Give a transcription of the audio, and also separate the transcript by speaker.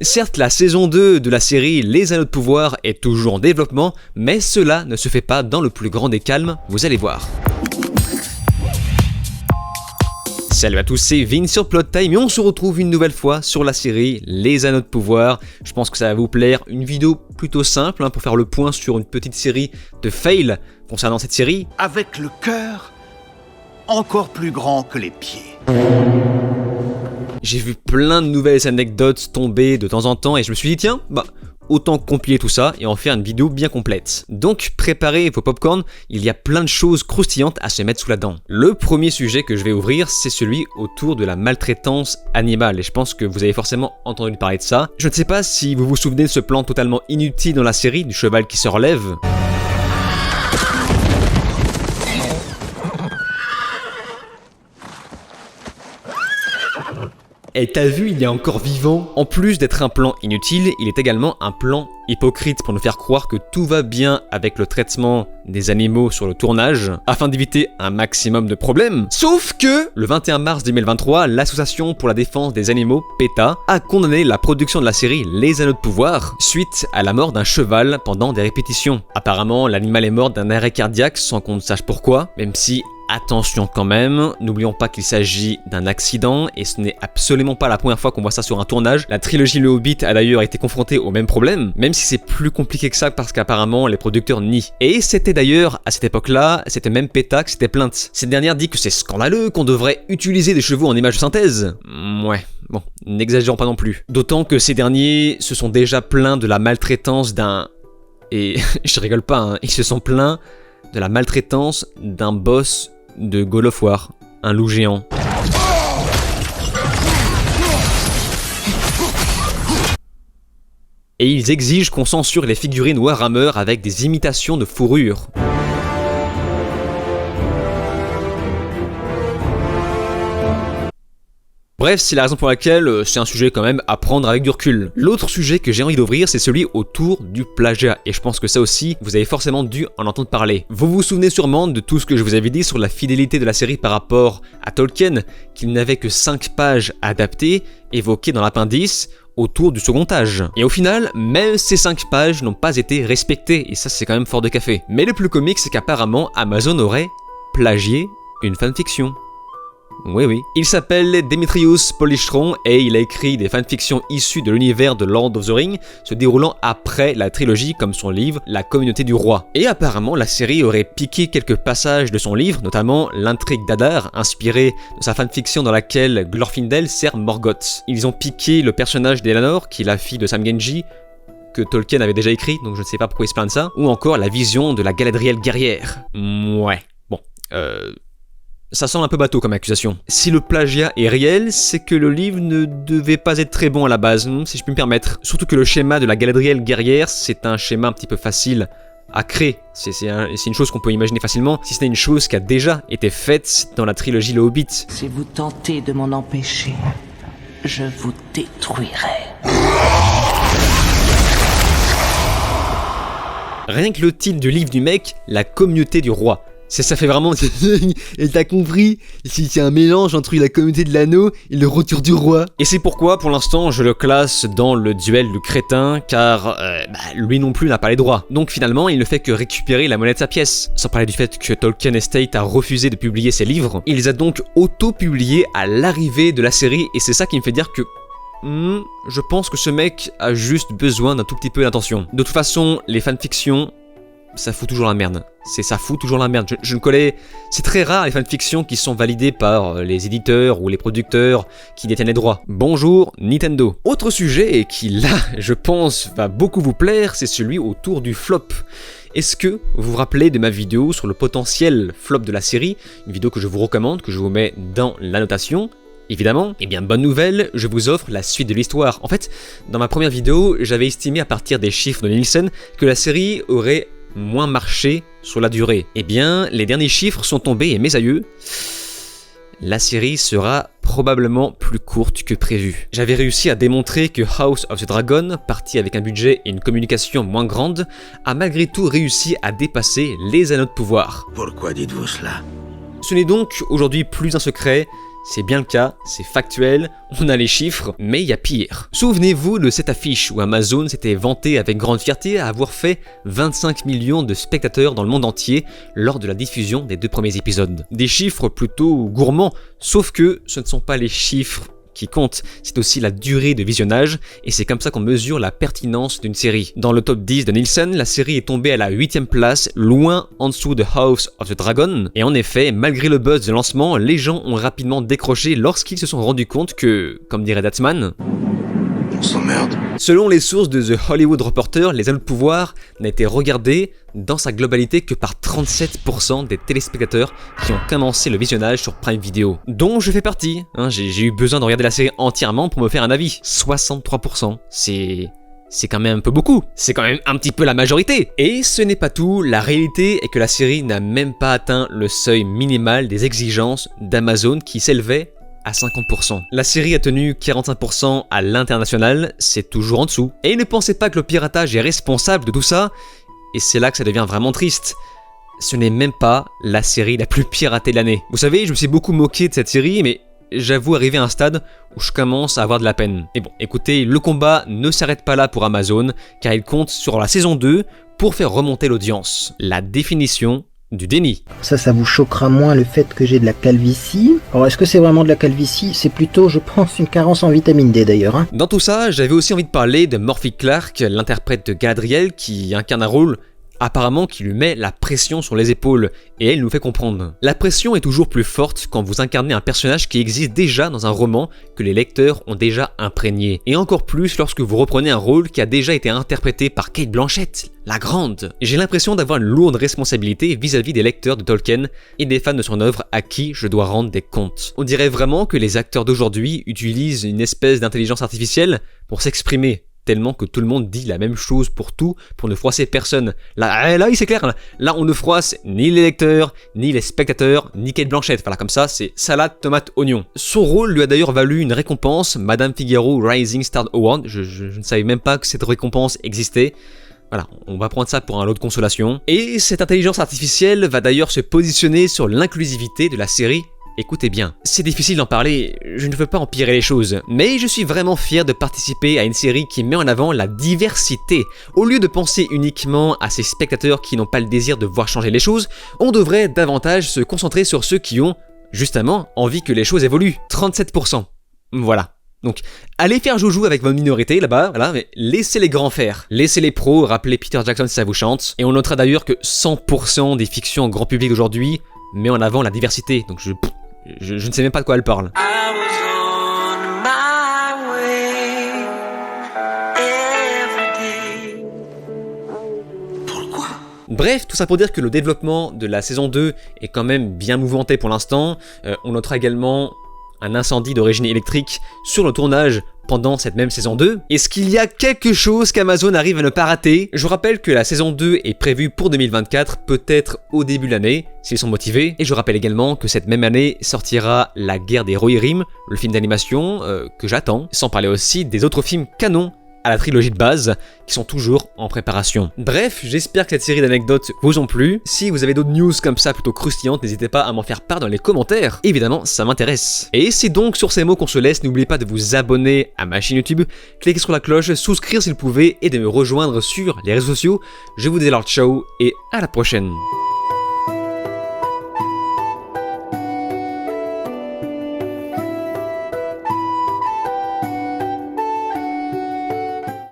Speaker 1: Certes, la saison 2 de la série Les Anneaux de Pouvoir est toujours en développement, mais cela ne se fait pas dans le plus grand des calmes, vous allez voir. Salut à tous, c'est Vince sur Plot Time et on se retrouve une nouvelle fois sur la série Les Anneaux de Pouvoir. Je pense que ça va vous plaire, une vidéo plutôt simple pour faire le point sur une petite série de fails concernant cette série.
Speaker 2: Avec le cœur encore plus grand que les pieds.
Speaker 1: J'ai vu plein de nouvelles anecdotes tomber de temps en temps et je me suis dit tiens, autant compiler tout ça et en faire une vidéo bien complète. Donc préparez vos popcorn, il y a plein de choses croustillantes à se mettre sous la dent. Le premier sujet que je vais ouvrir, c'est celui autour de la maltraitance animale et je pense que vous avez forcément entendu parler de ça. Je ne sais pas si vous vous souvenez de ce plan totalement inutile dans la série du cheval qui se relève. Et t'as vu, il est encore vivant. En plus d'être un plan inutile, il est également un plan hypocrite pour nous faire croire que tout va bien avec le traitement des animaux sur le tournage, afin d'éviter un maximum de problèmes. Sauf que, le 21 mars 2023, l'association pour la défense des animaux, PETA, a condamné la production de la série Les Anneaux de Pouvoir, suite à la mort d'un cheval pendant des répétitions. Apparemment, l'animal est mort d'un arrêt cardiaque sans qu'on ne sache pourquoi, même si... attention quand même, n'oublions pas qu'il s'agit d'un accident et ce n'est absolument pas la première fois qu'on voit ça sur un tournage. La trilogie Le Hobbit a d'ailleurs été confrontée au même problème, même si c'est plus compliqué que ça parce qu'apparemment les producteurs nient. Et c'était d'ailleurs à cette époque-là, c'était même PETA qui s'était plainte. Cette dernière dit que c'est scandaleux, qu'on devrait utiliser des chevaux en images de synthèse. Ouais, bon, n'exagérons pas non plus. D'autant que ces derniers se sont déjà plaints de la maltraitance d'un... Et je rigole pas, ils se sont plaints de la maltraitance d'un boss de God of War, un loup géant. Et ils exigent qu'on censure les figurines Warhammer avec des imitations de fourrure. Bref, c'est la raison pour laquelle c'est un sujet quand même à prendre avec du recul. L'autre sujet que j'ai envie d'ouvrir, c'est celui autour du plagiat. Et je pense que ça aussi, vous avez forcément dû en entendre parler. Vous vous souvenez sûrement de tout ce que je vous avais dit sur la fidélité de la série par rapport à Tolkien, qu'il n'avait que 5 pages adaptées, évoquées dans l'appendice, autour du second âge. Et au final, même ces 5 pages n'ont pas été respectées, et ça c'est quand même fort de café. Mais le plus comique, c'est qu'apparemment, Amazon aurait plagié une fanfiction. Oui. Il s'appelle Demetrius Polichron et il a écrit des fanfictions issues de l'univers de Lord of the Rings, se déroulant après la trilogie comme son livre La Communauté du Roi. Et apparemment, la série aurait piqué quelques passages de son livre, notamment l'intrigue d'Adar, inspirée de sa fanfiction dans laquelle Glorfindel sert Morgoth. Ils ont piqué le personnage d'Elanor, qui est la fille de Sam Genji, que Tolkien avait déjà écrit, donc je ne sais pas pourquoi il se plaint de ça, ou encore la vision de la Galadriel guerrière. Ouais, bon, ça semble un peu bateau comme accusation. Si le plagiat est réel, c'est que le livre ne devait pas être très bon à la base, si je puis me permettre. Surtout que le schéma de la Galadriel guerrière, c'est un schéma un petit peu facile à créer. C'est une chose qu'on peut imaginer facilement, si ce n'est une chose qui a déjà été faite dans la trilogie Le Hobbit.
Speaker 3: Si vous tentez de m'en empêcher, je vous détruirai.
Speaker 1: Rien que le titre du livre du mec, La Communauté du Roi. Ça fait vraiment... Et t'as compris, c'est un mélange entre la communauté de l'anneau et le retour du roi. Et c'est pourquoi, pour l'instant, je le classe dans le duel du crétin, car lui non plus n'a pas les droits. Donc finalement, il ne fait que récupérer la monnaie de sa pièce. Sans parler du fait que Tolkien Estate a refusé de publier ses livres. Il les a donc auto-publiés à l'arrivée de la série, et c'est ça qui me fait dire que... je pense que ce mec a juste besoin d'un tout petit peu d'attention. De toute façon, les fanfictions... ça fout toujours la merde. Ça fout toujours la merde. Je ne connais... C'est très rare les fanfictions qui sont validées par les éditeurs ou les producteurs qui détiennent les droits. Bonjour Nintendo. Autre sujet et qui là, je pense, va beaucoup vous plaire, c'est celui autour du flop. Est-ce que vous vous rappelez de ma vidéo sur le potentiel flop de la série? Une vidéo que je vous recommande, que je vous mets dans l'annotation. Évidemment, eh bien bonne nouvelle, je vous offre la suite de l'histoire. En fait, dans ma première vidéo, j'avais estimé à partir des chiffres de Nielsen que la série aurait moins marché sur la durée. Eh bien, les derniers chiffres sont tombés et mes aïeux, la série sera probablement plus courte que prévu. J'avais réussi à démontrer que House of the Dragon, parti avec un budget et une communication moins grande, a malgré tout réussi à dépasser Les Anneaux de Pouvoir.
Speaker 2: Pourquoi dites-vous cela?
Speaker 1: Ce n'est donc aujourd'hui plus un secret, c'est bien le cas, c'est factuel, on a les chiffres, mais il y a pire. Souvenez-vous de cette affiche où Amazon s'était vanté avec grande fierté à avoir fait 25 millions de spectateurs dans le monde entier lors de la diffusion des 2 premiers épisodes. Des chiffres plutôt gourmands, sauf que ce ne sont pas les chiffres qui compte, c'est aussi la durée de visionnage, et c'est comme ça qu'on mesure la pertinence d'une série. Dans le top 10 de Nielsen, la série est tombée à la 8ème place, loin en dessous de House of the Dragon, et en effet, malgré le buzz de lancement, les gens ont rapidement décroché lorsqu'ils se sont rendus compte que, comme dirait Datsman,
Speaker 2: On s'emmerde.
Speaker 1: selon les sources de The Hollywood Reporter, Les Anneaux de Pouvoir n'a été regardé dans sa globalité que par 37% des téléspectateurs qui ont commencé le visionnage sur Prime Video, dont je fais partie. J'ai eu besoin de regarder la série entièrement pour me faire un avis. 63%, c'est quand même un peu beaucoup, c'est quand même un petit peu la majorité. Et ce n'est pas tout, la réalité est que la série n'a même pas atteint le seuil minimal des exigences d'Amazon qui s'élevait à 50%. La série a tenu 45% à l'international, c'est toujours en dessous. Et ne pensez pas que le piratage est responsable de tout ça, et c'est là que ça devient vraiment triste. Ce n'est même pas la série la plus piratée de l'année. Vous savez, je me suis beaucoup moqué de cette série, mais j'avoue arriver à un stade où je commence à avoir de la peine. Et bon, écoutez, le combat ne s'arrête pas là pour Amazon, car il compte sur la saison 2 pour faire remonter l'audience. La définition du déni.
Speaker 4: Ça vous choquera moins le fait que j'ai de la calvitie. Alors est-ce que c'est vraiment de la calvitie? C'est plutôt, je pense, une carence en vitamine D d'ailleurs.
Speaker 1: Dans tout ça, j'avais aussi envie de parler de Morphy Clark, l'interprète de Galadriel, qui incarne un rôle apparemment qui lui met la pression sur les épaules, et elle nous fait comprendre. La pression est toujours plus forte quand vous incarnez un personnage qui existe déjà dans un roman que les lecteurs ont déjà imprégné, et encore plus lorsque vous reprenez un rôle qui a déjà été interprété par Cate Blanchett, la grande. J'ai l'impression d'avoir une lourde responsabilité vis-à-vis des lecteurs de Tolkien et des fans de son œuvre à qui je dois rendre des comptes. On dirait vraiment que les acteurs d'aujourd'hui utilisent une espèce d'intelligence artificielle pour s'exprimer, tellement que tout le monde dit la même chose pour tout, pour ne froisser personne. Là c'est clair, là on ne froisse ni les lecteurs, ni les spectateurs, ni Cate Blanchett. Voilà, comme ça, c'est salade, tomate, oignon. Son rôle lui a d'ailleurs valu une récompense, Madame Figaro Rising Star Award. Je ne savais même pas que cette récompense existait. Voilà, on va prendre ça pour un lot de consolation. Et cette intelligence artificielle va d'ailleurs se positionner sur l'inclusivité de la série. Écoutez bien, c'est difficile d'en parler, je ne veux pas empirer les choses, mais je suis vraiment fier de participer à une série qui met en avant la diversité. Au lieu de penser uniquement à ces spectateurs qui n'ont pas le désir de voir changer les choses, on devrait davantage se concentrer sur ceux qui ont, justement, envie que les choses évoluent. 37%. Voilà. Donc, allez faire joujou avec votre minorité là-bas, voilà, mais laissez les grands faire. Laissez les pros, rappelez Peter Jackson si ça vous chante. Et on notera d'ailleurs que 100% des fictions grand public d'aujourd'hui met en avant la diversité. Donc je ne sais même pas de quoi elle parle.
Speaker 2: Pourquoi?
Speaker 1: Bref, tout ça pour dire que le développement de la saison 2 est quand même bien mouvementé pour l'instant. On notera également un incendie d'origine électrique sur le tournage pendant cette même saison 2. Est-ce qu'il y a quelque chose qu'Amazon arrive à ne pas rater? Je vous rappelle que la saison 2 est prévue pour 2024, peut-être au début de l'année, s'ils sont motivés. Et je rappelle également que cette même année sortira La Guerre des Rohirrim, le film d'animation que j'attends, sans parler aussi des autres films canons à la trilogie de base, qui sont toujours en préparation. Bref, j'espère que cette série d'anecdotes vous ont plu. Si vous avez d'autres news comme ça plutôt croustillantes, n'hésitez pas à m'en faire part dans les commentaires. Évidemment, ça m'intéresse. Et c'est donc sur ces mots qu'on se laisse. N'oubliez pas de vous abonner à ma chaîne YouTube, cliquez sur la cloche, souscrire si vous pouvez, et de me rejoindre sur les réseaux sociaux. Je vous dis alors ciao, et à la prochaine.